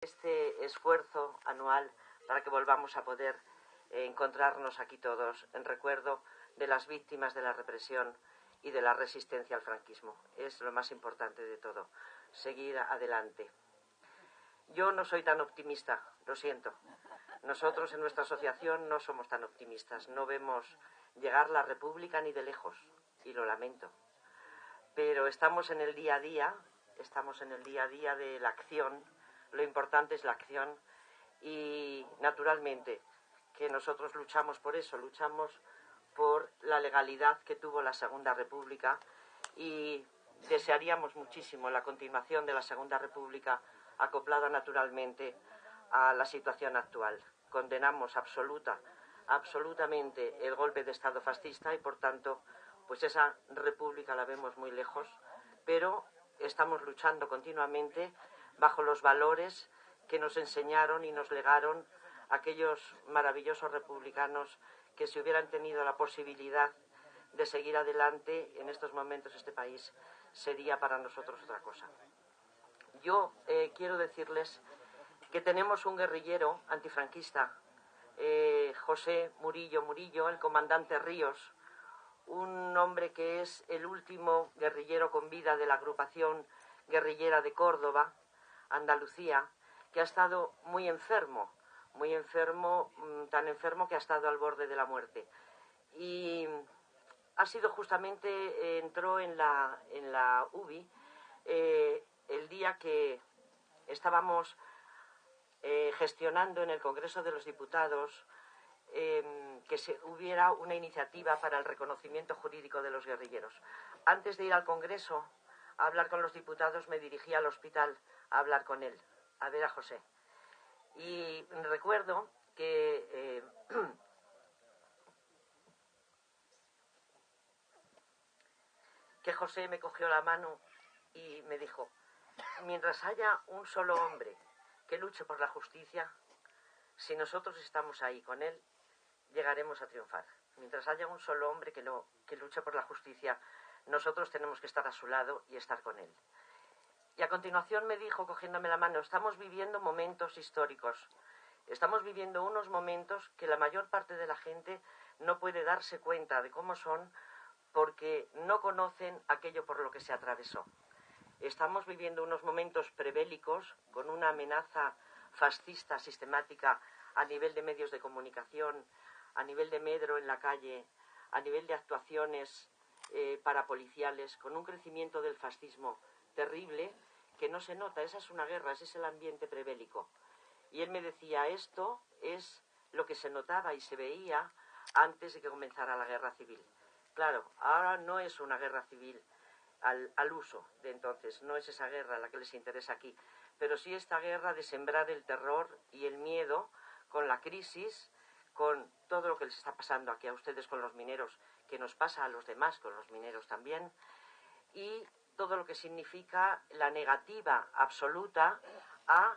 este esfuerzo anual para que volvamos a poder encontrarnos aquí todos en recuerdo de las víctimas de la represión y de la resistencia al franquismo. Es lo más importante de todo, seguir adelante. Yo no soy tan optimista, lo siento. Nosotros en nuestra asociación no somos tan optimistas, no vemos llegar la República ni de lejos, y lo lamento. Pero estamos en el día a día de la acción. Lo importante es la acción y, naturalmente, que nosotros luchamos por eso, luchamos por la legalidad que tuvo la Segunda República y desearíamos muchísimo la continuación de la Segunda República acoplada naturalmente a la situación actual. Condenamos absolutamente el golpe de Estado fascista y, por tanto, pues esa república la vemos muy lejos, pero estamos luchando continuamente bajo los valores que nos enseñaron y nos legaron aquellos maravillosos republicanos que, si hubieran tenido la posibilidad de seguir adelante en estos momentos, este país sería para nosotros otra cosa. Yo quiero decirles que tenemos un guerrillero antifranquista, José Murillo, el comandante Ríos, un hombre que es el último guerrillero con vida de la agrupación guerrillera de Córdoba, Andalucía, que ha estado muy enfermo, tan enfermo que ha estado al borde de la muerte. Y ha sido justamente, entró en la UBI el día que estábamos gestionando en el Congreso de los Diputados que hubiera una iniciativa para el reconocimiento jurídico de los guerrilleros. Antes de ir al Congreso a hablar con los diputados, me dirigí al hospital a hablar con él, a ver a José. Y recuerdo que José me cogió la mano y me dijo: mientras haya un solo hombre que luche por la justicia, si nosotros estamos ahí con él, llegaremos a triunfar. Mientras haya un solo hombre que luche por la justicia, nosotros tenemos que estar a su lado y estar con él. Y a continuación me dijo, cogiéndome la mano: estamos viviendo momentos históricos. Estamos viviendo unos momentos que la mayor parte de la gente no puede darse cuenta de cómo son porque no conocen aquello por lo que se atravesó. Estamos viviendo unos momentos prebélicos con una amenaza fascista sistemática a nivel de medios de comunicación, a nivel de medro en la calle, a nivel de actuaciones parapoliciales, con un crecimiento del fascismo terrible que no se nota. Esa es una guerra, ese es el ambiente prebélico. Y él me decía: esto es lo que se notaba y se veía antes de que comenzara la guerra civil. Claro, ahora no es una guerra civil al uso de entonces, no es esa guerra la que les interesa aquí, pero sí esta guerra de sembrar el terror y el miedo con la crisis, con todo lo que les está pasando aquí a ustedes con los mineros, que nos pasa a los demás con los mineros también, y todo lo que significa la negativa absoluta a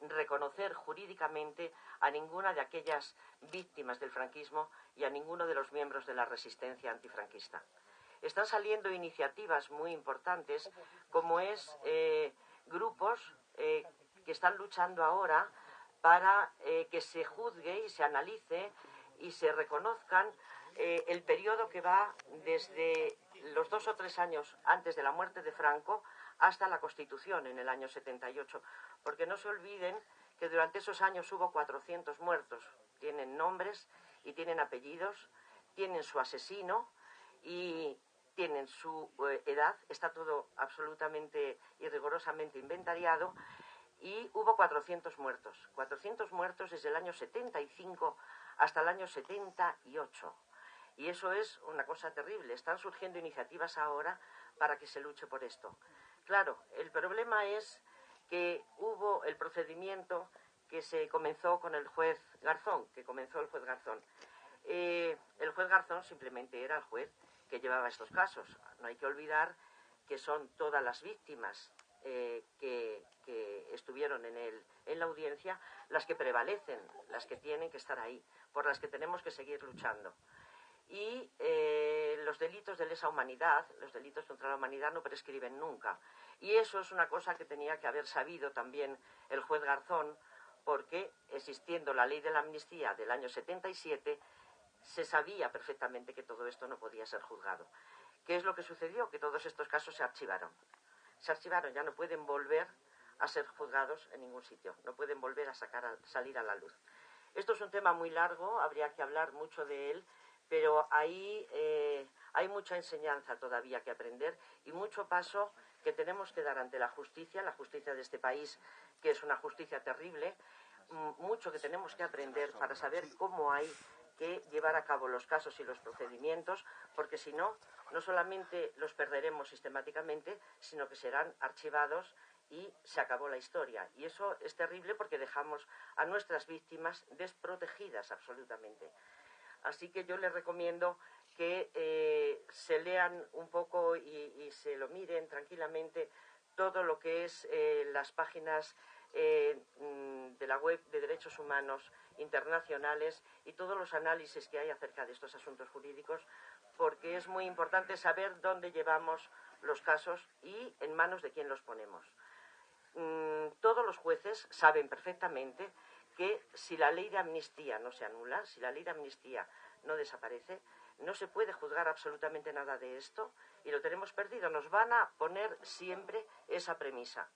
reconocer jurídicamente a ninguna de aquellas víctimas del franquismo y a ninguno de los miembros de la resistencia antifranquista. Están saliendo iniciativas muy importantes, como es grupos que están luchando ahora para que se juzgue y se analice y se reconozcan el periodo que va desde los 2 o 3 años antes de la muerte de Franco hasta la Constitución en el año 78. Porque no se olviden que durante esos años hubo 400 muertos. Tienen nombres y tienen apellidos, tienen su asesino y tienen su edad. Está todo absolutamente y rigurosamente inventariado. Y hubo 400 muertos. 400 muertos desde el año 75 hasta el año 78. Y eso es una cosa terrible. Están surgiendo iniciativas ahora para que se luche por esto. Claro, el problema es que hubo el procedimiento que se comenzó con el juez Garzón, el juez Garzón simplemente era el juez que llevaba estos casos. No hay que olvidar que son todas las víctimas que estuvieron en la audiencia las que prevalecen, las que tienen que estar ahí, por las que tenemos que seguir luchando. y los delitos de lesa humanidad, los delitos contra la humanidad no prescriben nunca. Y eso es una cosa que tenía que haber sabido también el juez Garzón, porque existiendo la ley de la amnistía del año 77, se sabía perfectamente que todo esto no podía ser juzgado. ¿Qué es lo que sucedió? Que todos estos casos se archivaron. Se archivaron, ya no pueden volver a ser juzgados en ningún sitio, no pueden volver a salir a la luz. Esto es un tema muy largo, habría que hablar mucho de él, pero ahí hay mucha enseñanza todavía que aprender y mucho paso que tenemos que dar ante la justicia de este país, que es una justicia terrible, mucho que tenemos que aprender para saber cómo hay que llevar a cabo los casos y los procedimientos, porque si no, no solamente los perderemos sistemáticamente, sino que serán archivados y se acabó la historia. Y eso es terrible porque dejamos a nuestras víctimas desprotegidas absolutamente. Así que yo les recomiendo que se lean un poco y se lo miren tranquilamente todo lo que es las páginas de la web de derechos humanos internacionales y todos los análisis que hay acerca de estos asuntos jurídicos, porque es muy importante saber dónde llevamos los casos y en manos de quién los ponemos. Todos los jueces saben perfectamente que si la ley de amnistía no se anula, si la ley de amnistía no desaparece, no se puede juzgar absolutamente nada de esto y lo tenemos perdido. Nos van a poner siempre esa premisa.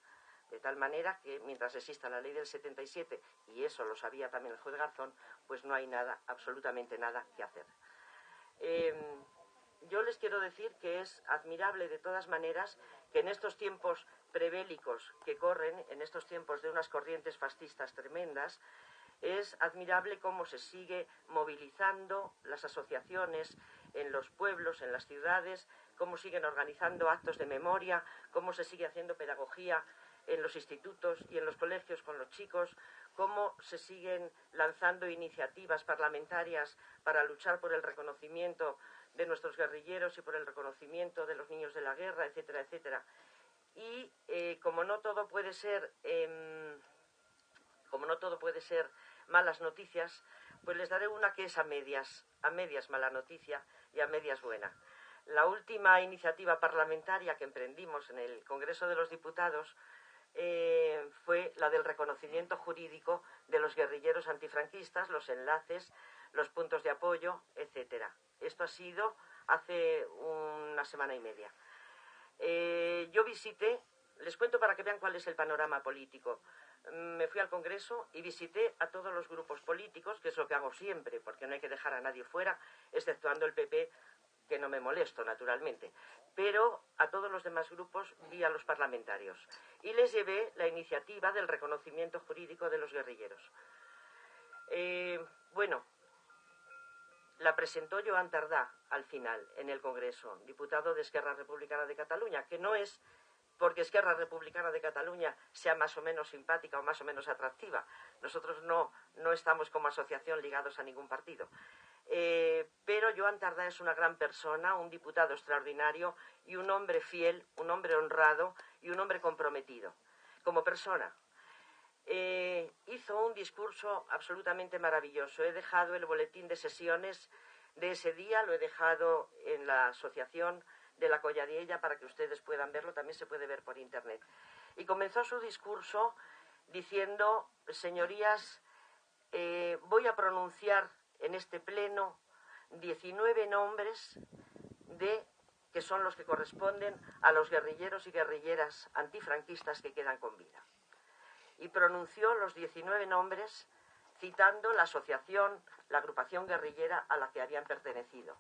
De tal manera que mientras exista la ley del 77, y eso lo sabía también el juez Garzón, pues no hay nada, absolutamente nada que hacer. Yo les quiero decir que es admirable de todas maneras que en estos tiempos prebélicos que corren, en estos tiempos de unas corrientes fascistas tremendas, es admirable cómo se sigue movilizando las asociaciones en los pueblos, en las ciudades, cómo siguen organizando actos de memoria, cómo se sigue haciendo pedagogía en los institutos y en los colegios con los chicos, cómo se siguen lanzando iniciativas parlamentarias para luchar por el reconocimiento de nuestros guerrilleros y por el reconocimiento de los niños de la guerra, etcétera, etcétera. Y como no todo puede ser malas noticias, pues les daré una que es a medias mala noticia y a medias buena. La última iniciativa parlamentaria que emprendimos en el Congreso de los Diputados fue la del reconocimiento jurídico de los guerrilleros antifranquistas, los enlaces, los puntos de apoyo, etcétera. Esto ha sido hace una semana y media. Yo visité, les cuento para que vean cuál es el panorama político. Me fui al Congreso y visité a todos los grupos políticos, que es lo que hago siempre, porque no hay que dejar a nadie fuera, exceptuando el PP, que no me molesto, naturalmente. Pero a todos los demás grupos vi a los parlamentarios y les llevé la iniciativa del reconocimiento jurídico de los guerrilleros. Bueno, la presentó Joan Tardà al final en el Congreso, diputado de Esquerra Republicana de Cataluña, que no es porque Esquerra Republicana de Cataluña sea más o menos simpática o más o menos atractiva. Nosotros no estamos como asociación ligados a ningún partido. Pero Joan Tardà es una gran persona, un diputado extraordinario y un hombre fiel, un hombre honrado y un hombre comprometido como persona. Hizo un discurso absolutamente maravilloso. He dejado el boletín de sesiones de ese día, lo he dejado en la asociación de la Colladiella para que ustedes puedan verlo, también se puede ver por internet. Y comenzó su discurso diciendo: señorías, voy a pronunciar en este pleno 19 nombres que son los que corresponden a los guerrilleros y guerrilleras antifranquistas que quedan con vida. Y pronunció los 19 nombres citando la asociación, la agrupación guerrillera a la que habían pertenecido.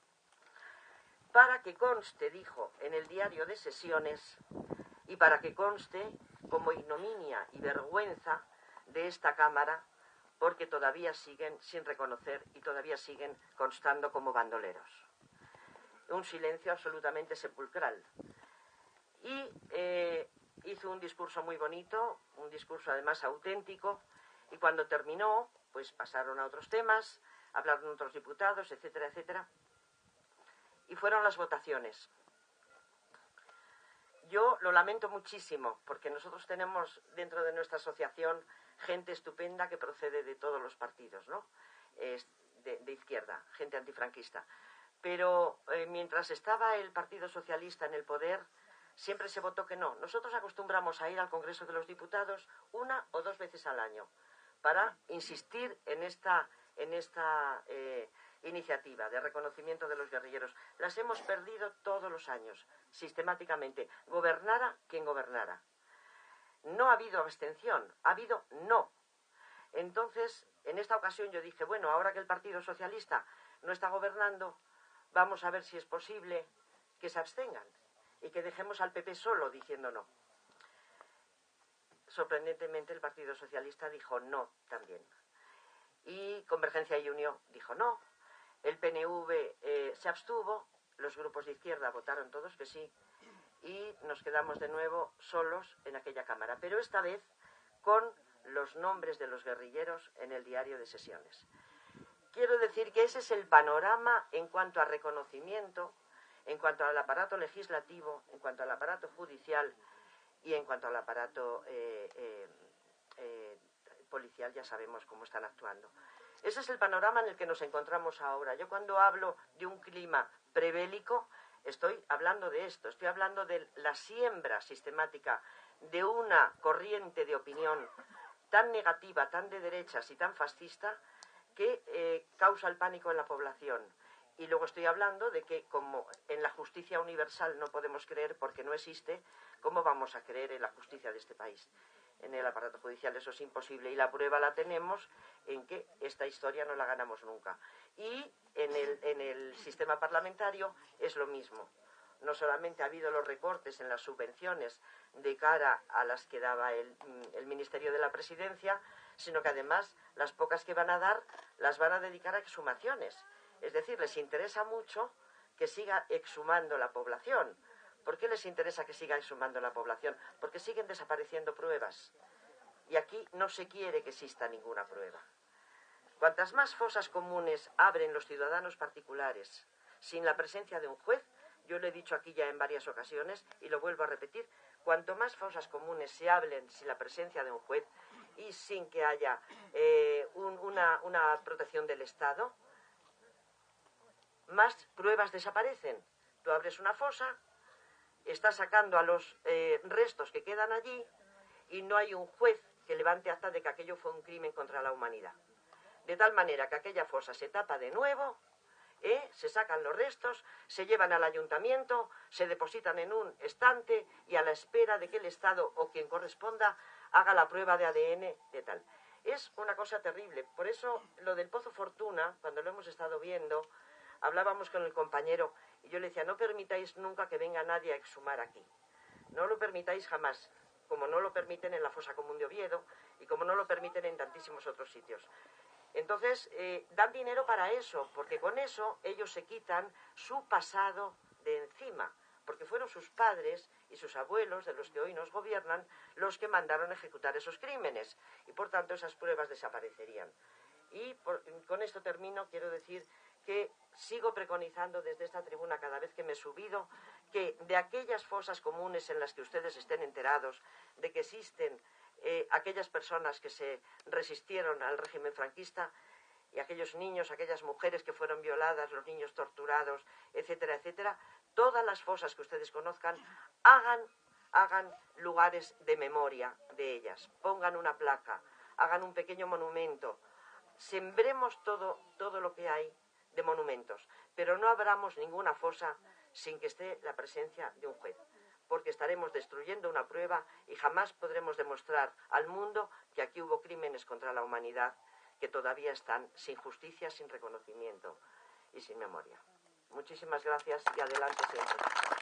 Para que conste, dijo, en el diario de sesiones, y para que conste como ignominia y vergüenza de esta Cámara, porque todavía siguen sin reconocer y todavía siguen constando como bandoleros. Un silencio absolutamente sepulcral. Y hizo un discurso muy bonito, un discurso además auténtico, y cuando terminó, pues pasaron a otros temas, hablaron otros diputados, etcétera, etcétera, y fueron las votaciones. Yo lo lamento muchísimo, porque nosotros tenemos dentro de nuestra asociación gente estupenda que procede de todos los partidos, ¿no? De izquierda, gente antifranquista. pero mientras estaba el Partido Socialista en el poder, siempre se votó que no. Nosotros acostumbramos a ir al Congreso de los Diputados 1 o 2 veces al año para insistir en esta iniciativa de reconocimiento de los guerrilleros. Las hemos perdido todos los años, sistemáticamente, gobernara quien gobernara. No ha habido abstención, ha habido no. Entonces, en esta ocasión yo dije, bueno, ahora que el Partido Socialista no está gobernando, vamos a ver si es posible que se abstengan y que dejemos al PP solo diciendo no. Sorprendentemente el Partido Socialista dijo no también. Y Convergencia y Unió dijo no. El PNV se abstuvo, los grupos de izquierda votaron todos que sí, y nos quedamos de nuevo solos en aquella Cámara, pero esta vez con los nombres de los guerrilleros en el diario de sesiones. Quiero decir que ese es el panorama en cuanto a reconocimiento, en cuanto al aparato legislativo, en cuanto al aparato judicial y en cuanto al aparato policial. Ya sabemos cómo están actuando. Ese es el panorama en el que nos encontramos ahora. Yo cuando hablo de un clima prebélico, estoy hablando de esto, estoy hablando de la siembra sistemática de una corriente de opinión tan negativa, tan de derechas y tan fascista, que causa el pánico en la población. Y luego estoy hablando de que como en la justicia universal no podemos creer porque no existe, ¿cómo vamos a creer en la justicia de este país? En el aparato judicial eso es imposible, y la prueba la tenemos en que esta historia no la ganamos nunca. Y en el sistema parlamentario es lo mismo. No solamente ha habido los recortes en las subvenciones de cara a las que daba el Ministerio de la Presidencia, sino que además las pocas que van a dar las van a dedicar a exhumaciones. Es decir, les interesa mucho que siga exhumando la población. ¿Por qué les interesa que siga exhumando la población? Porque siguen desapareciendo pruebas. Y aquí no se quiere que exista ninguna prueba. Cuantas más fosas comunes abren los ciudadanos particulares sin la presencia de un juez, yo lo he dicho aquí ya en varias ocasiones y lo vuelvo a repetir, cuanto más fosas comunes se abren sin la presencia de un juez y sin que haya una protección del Estado, más pruebas desaparecen. Tú abres una fosa, estás sacando a los restos que quedan allí y no hay un juez que levante acta de que aquello fue un crimen contra la humanidad. De tal manera que aquella fosa se tapa de nuevo, se sacan los restos, se llevan al ayuntamiento, se depositan en un estante y a la espera de que el Estado o quien corresponda haga la prueba de ADN de tal. Es una cosa terrible. Por eso lo del Pozo Fortuna, cuando lo hemos estado viendo, hablábamos con el compañero y yo le decía, no permitáis nunca que venga nadie a exhumar aquí. No lo permitáis jamás, como no lo permiten en la fosa común de Oviedo y como no lo permiten en tantísimos otros sitios. Entonces, dan dinero para eso, porque con eso ellos se quitan su pasado de encima, porque fueron sus padres y sus abuelos, de los que hoy nos gobiernan, los que mandaron a ejecutar esos crímenes, y por tanto esas pruebas desaparecerían. Y con esto termino, quiero decir que sigo preconizando desde esta tribuna cada vez que me he subido, que de aquellas fosas comunes en las que ustedes estén enterados de que existen aquellas personas que se resistieron al régimen franquista y aquellos niños, aquellas mujeres que fueron violadas, los niños torturados, etcétera, etcétera, todas las fosas que ustedes conozcan, hagan lugares de memoria de ellas, pongan una placa, hagan un pequeño monumento, sembremos todo lo que hay de monumentos, pero no abramos ninguna fosa sin que esté la presencia de un juez, porque estaremos destruyendo una prueba y jamás podremos demostrar al mundo que aquí hubo crímenes contra la humanidad que todavía están sin justicia, sin reconocimiento y sin memoria. Muchísimas gracias y adelante siempre.